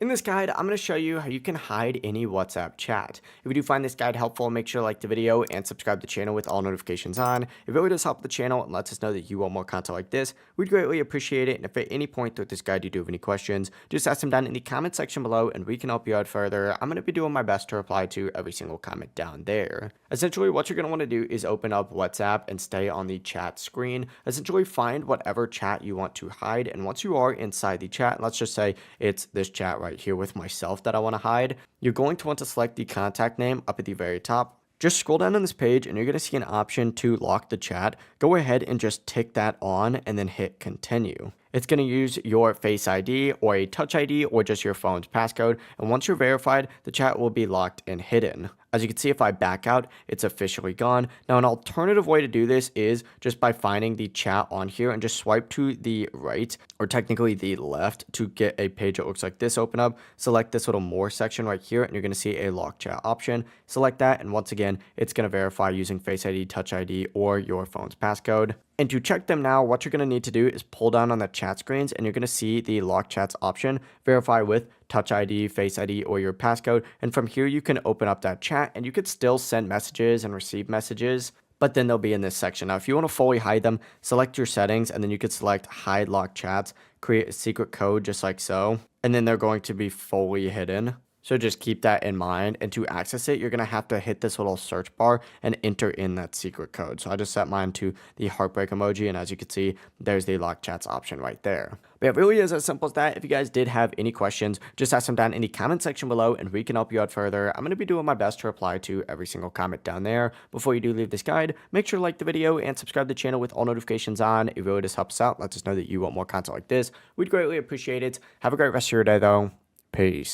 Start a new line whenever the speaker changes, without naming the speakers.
In this guide, I'm going to show you how you can hide any WhatsApp chat. If you do find this guide helpful, make sure to like the video and subscribe to the channel with all notifications on. It really does help the channel and lets us know that you want more content like this. We'd greatly appreciate it. And if at any point throughout this guide you do have any questions, just ask them down in the comment section below and we can help you out further. I'm going to be doing my best to reply to every single comment down there. Essentially, what you're going to want to do is open up WhatsApp and stay on the chat screen. Essentially, find whatever chat you want to hide. And once you are inside the chat, let's just say it's this chat right here with myself that I want to hide, you're going to want to select the contact name up at the very top. Just scroll down on this page and you're going to see an option to lock the chat. Go ahead and just tick that on and then hit continue. It's going to use your Face ID or a Touch ID or just your phone's passcode. And once you're verified, the chat will be locked and hidden. As you can see, if I back out, it's officially gone. Now, an alternative way to do this is just by finding the chat on here and just swipe to the right, or technically the left, to get a page that looks like this open up. Select this little more section right here, and you're going to see a lock chat option. Select that, and once again, it's going to verify using Face ID, Touch ID, or your phone's passcode. And to check them now, what you're going to need to do is pull down on the chat screens and you're going to see the lock chats option, verify with Touch ID, Face ID, or your passcode. And from here, you can open up that chat and you could still send messages and receive messages, but then they'll be in this section. Now, if you want to fully hide them, select your settings and then you could select hide lock chats, create a secret code just like so, and then they're going to be fully hidden. So just keep that in mind, and to access it, you're going to have to hit this little search bar and enter in that secret code. So I just set mine to the heartbreak emoji, and as you can see, there's the lock chats option right there. But it really is as simple as that. If you guys did have any questions, just ask them down in the comment section below and we can help you out further. I'm going to be doing my best to reply to every single comment down there. Before you do leave this guide, make sure to like the video and subscribe to the channel with all notifications on. It really just helps out. Lets us know that you want more content like this. We'd greatly appreciate it. Have a great rest of your day though. Peace.